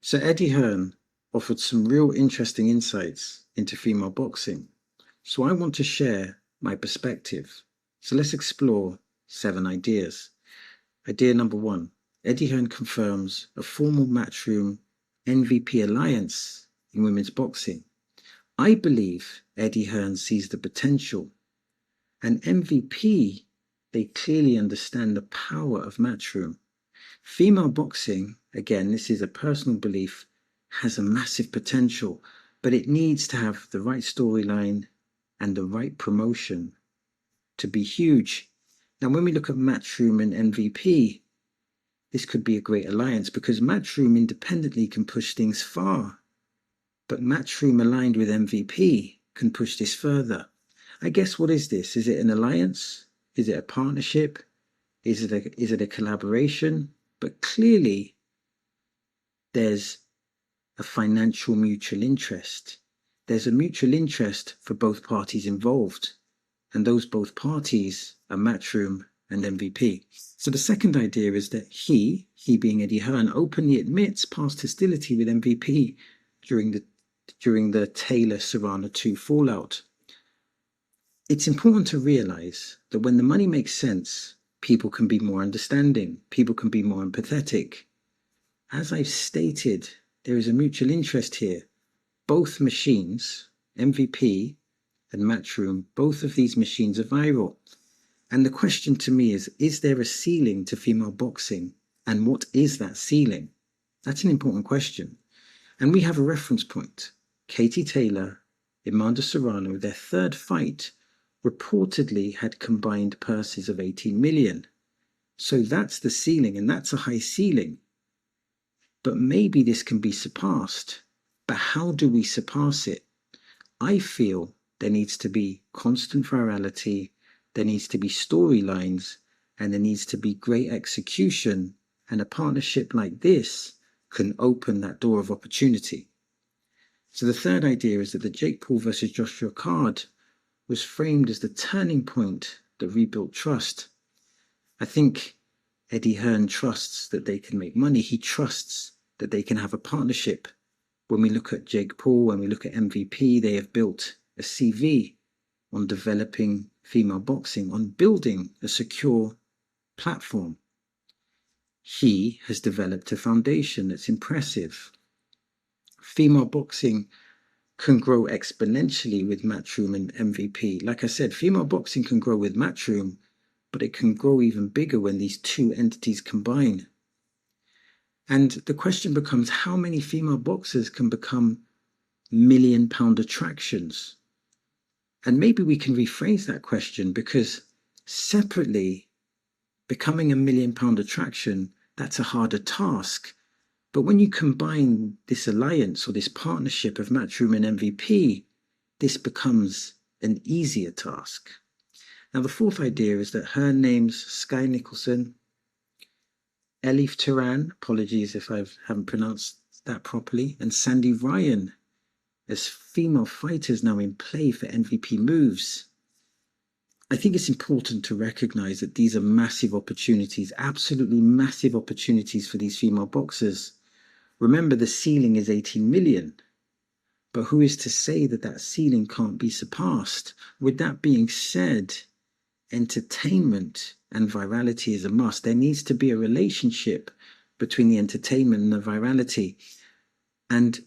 So Eddie Hearn offered some real interesting insights into female boxing. So I want to share my perspective. So let's explore 7 ideas. Idea number 1. Eddie Hearn confirms a formal Matchroom MVP alliance in women's boxing. I believe Eddie Hearn sees the potential. And MVP, they clearly understand the power of Matchroom. Female boxing, again, this is a personal belief, has a massive potential, but it needs to have the right storyline and the right promotion to be huge. Now, when we look at Matchroom and MVP, this could be a great alliance because Matchroom independently can push things far, but Matchroom aligned with MVP can push this further. I guess, what is this? Is it an alliance? Is it a partnership? Is it a collaboration? But clearly, there's a financial mutual interest. There's a mutual interest for both parties involved, and those both parties are Matchroom and MVP. So the second idea is that he being Eddie Hearn, openly admits past hostility with MVP during the Taylor-Serrano 2 fallout. It's important to realize that when the money makes sense, people can be more understanding, people can be more empathetic. As I've stated, there is a mutual interest here. Both machines, MVP and Matchroom, both of these machines are viral. And the question to me is there a ceiling to female boxing? And what is that ceiling? That's an important question. And we have a reference point. Katie Taylor, Amanda Serrano, their third fight, reportedly had combined purses of 18 million. So that's the ceiling, and that's a high ceiling. But maybe this can be surpassed. But how do we surpass it? I feel there needs to be constant virality, there needs to be storylines, and there needs to be great execution. And a partnership like this can open that door of opportunity. So the third idea is that the Jake Paul versus Joshua card was framed as the turning point that rebuilt trust. I think Eddie Hearn trusts that they can make money. He trusts that they can have a partnership. When we look at Jake Paul, when we look at MVP, they have built a CV on developing female boxing, on building a secure platform. He has developed a foundation that's impressive. Female boxing can grow exponentially with Matchroom and MVP. Like I said, female boxing can grow with Matchroom, but it can grow even bigger when these two entities combine. And the question becomes, how many female boxers can become million-pound attractions? And maybe we can rephrase that question, because separately, becoming a million-pound attraction, that's a harder task. But when you combine this alliance or this partnership of Matchroom and MVP, this becomes an easier task. Now, the fourth idea is that Hearn names Sky Nicholson, Elif Turan, apologies if I haven't pronounced that properly, and Sandy Ryan as female fighters now in play for MVP moves. I think it's important to recognize that these are massive opportunities, absolutely massive opportunities for these female boxers. Remember, the ceiling is 18 million. But who is to say that that ceiling can't be surpassed? With that being said, entertainment and virality is a must. There needs to be a relationship between the entertainment and the virality. And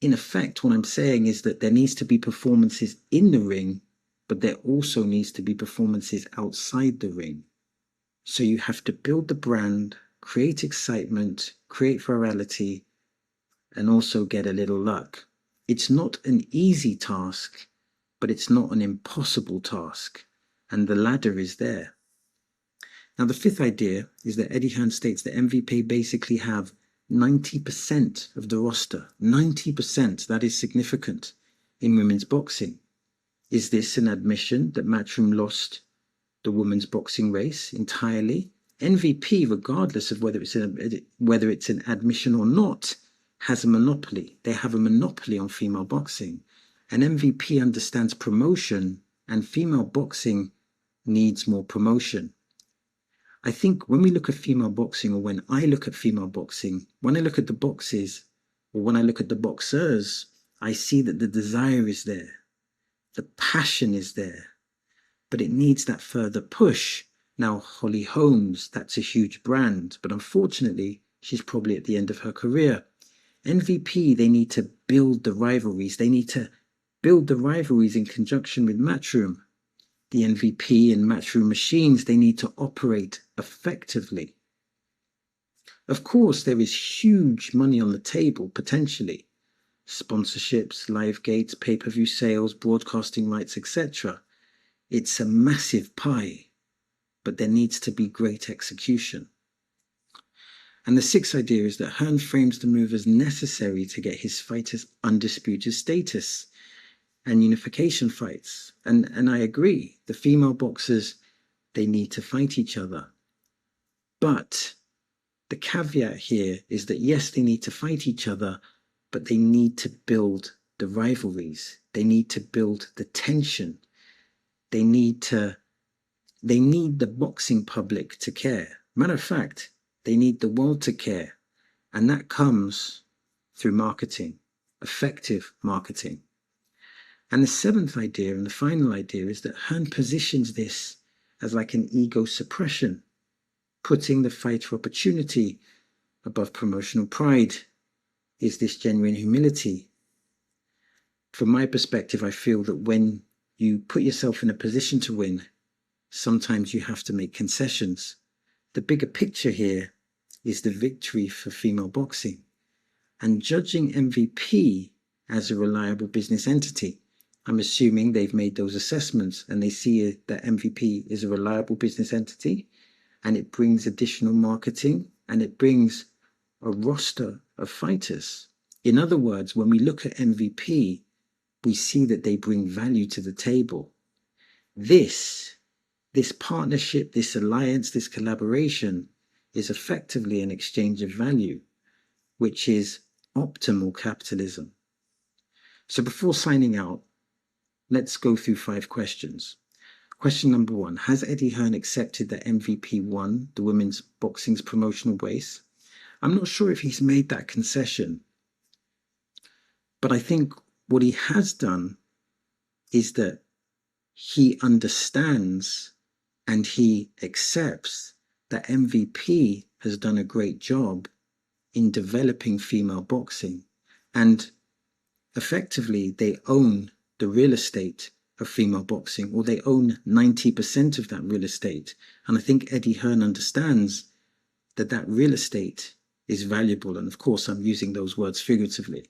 in effect, what I'm saying is that there needs to be performances in the ring, but there also needs to be performances outside the ring. So you have to build the brand, create excitement, create virality, and also get a little luck. It's not an easy task, but it's not an impossible task. And the ladder is there. Now, the fifth idea is that Eddie Hearn states that MVP basically have 90% of the roster. 90%, that is significant in women's boxing. Is this an admission that Matchroom lost the women's boxing race entirely? MVP, regardless of whether it's an admission or not, has a monopoly. They have a monopoly on female boxing. And MVP understands promotion, and female boxing needs more promotion. I think when we look at female boxing, or when I look at female boxing, when I look at the boxes, Or when I look at the boxers, I see that the desire is there, the passion is there, but it needs that further push. Now, Holly Holmes, that's a huge brand, but unfortunately, she's probably at the end of her career. MVP, they need to build the rivalries. They need to build the rivalries in conjunction with Matchroom. The MVP and Matchroom machines, they need to operate effectively. Of course, there is huge money on the table, potentially. Sponsorships, live gates, pay-per-view sales, broadcasting rights, etc. It's a massive pie, but there needs to be great execution. And the sixth idea is that Hearn frames the move as necessary to get his fighters undisputed status and unification fights. And I agree, the female boxers, they need to fight each other. But the caveat here is that yes, they need to fight each other, but they need to build the rivalries. They need to build the tension. They need the boxing public to care. Matter of fact, they need the world to care. And that comes through marketing, effective marketing. And the seventh idea and the final idea is that Hearn positions this as like an ego suppression, putting the fighter opportunity above promotional pride. Is this genuine humility? From my perspective, I feel that when you put yourself in a position to win, sometimes you have to make concessions. The bigger picture here is the victory for female boxing. And judging MVP as a reliable business entity, I'm assuming they've made those assessments and they see that MVP is a reliable business entity and it brings additional marketing and it brings a roster of fighters. In other words, when we look at MVP, we see that they bring value to the table. This partnership, this alliance, this collaboration is effectively an exchange of value, which is optimal capitalism. So before signing out, let's go through 5 questions. Question number 1, has Eddie Hearn accepted that MVP won the women's boxing's promotional race? I'm not sure if he's made that concession, but I think what he has done is that he understands and he accepts that MVP has done a great job in developing female boxing, and effectively they own the real estate of female boxing, or they own 90% of that real estate. And I think Eddie Hearn understands that that real estate is valuable, and of course I'm using those words figuratively.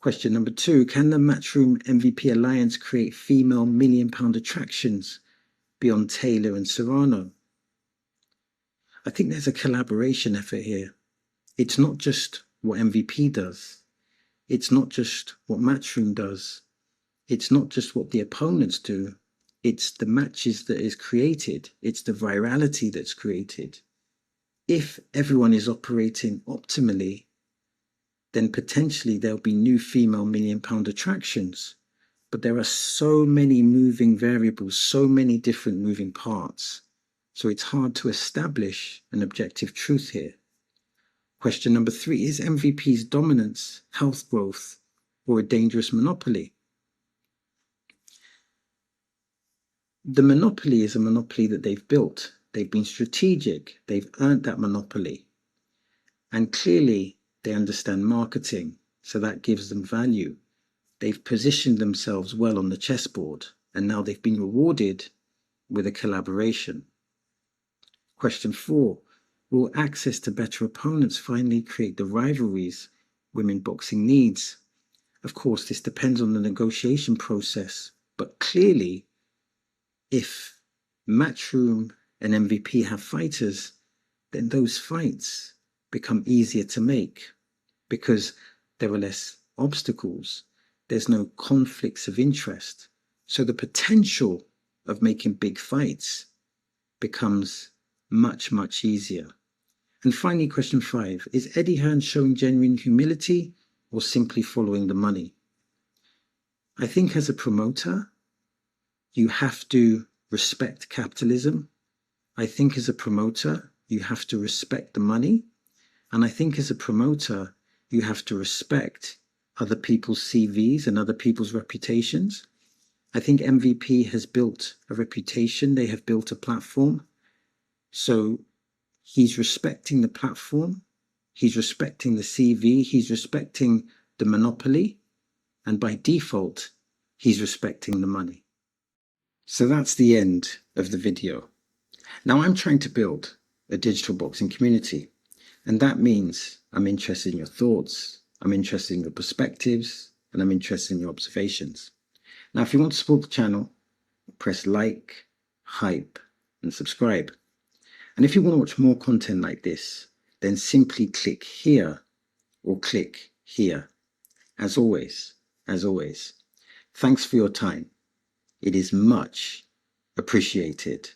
Question number 2, can the Matchroom MVP alliance create female million-pound attractions beyond Taylor and Serrano? I think there's a collaboration effort here. It's not just what MVP does. It's not just what Matchroom does. It's not just what the opponents do. It's the matches that is created. It's the virality that's created. If everyone is operating optimally, then potentially there'll be new female million-pound attractions. But there are so many moving variables, so many different moving parts. So it's hard to establish an objective truth here. Question number 3, is MVP's dominance health growth or a dangerous monopoly? The monopoly is a monopoly that they've built. They've been strategic. They've earned that monopoly. And clearly they understand marketing, so that gives them value. They've positioned themselves well on the chessboard, and now they've been rewarded with a collaboration. Question 4, will access to better opponents finally create the rivalries women boxing needs? Of course, this depends on the negotiation process, but clearly, if Matchroom and MVP have fighters, then those fights become easier to make because there are less obstacles. There's no conflicts of interest. So the potential of making big fights becomes much, much easier. And finally, question 5, is Eddie Hearn showing genuine humility or simply following the money? I think as a promoter, you have to respect capitalism. I think as a promoter, you have to respect the money. And I think as a promoter, You have to respect other people's CVs and other people's reputations. I think MVP has built a reputation. They have built a platform. So he's respecting the platform. He's respecting the CV. He's respecting the monopoly. And by default, he's respecting the money. So that's the end of the video. Now I'm trying to build a digital boxing community. And that means I'm interested in your thoughts, I'm interested in your perspectives, and I'm interested in your observations. Now, if you want to support the channel, press like, hype, and subscribe. And if you want to watch more content like this, then simply click here or click here. As always, thanks for your time. It is much appreciated.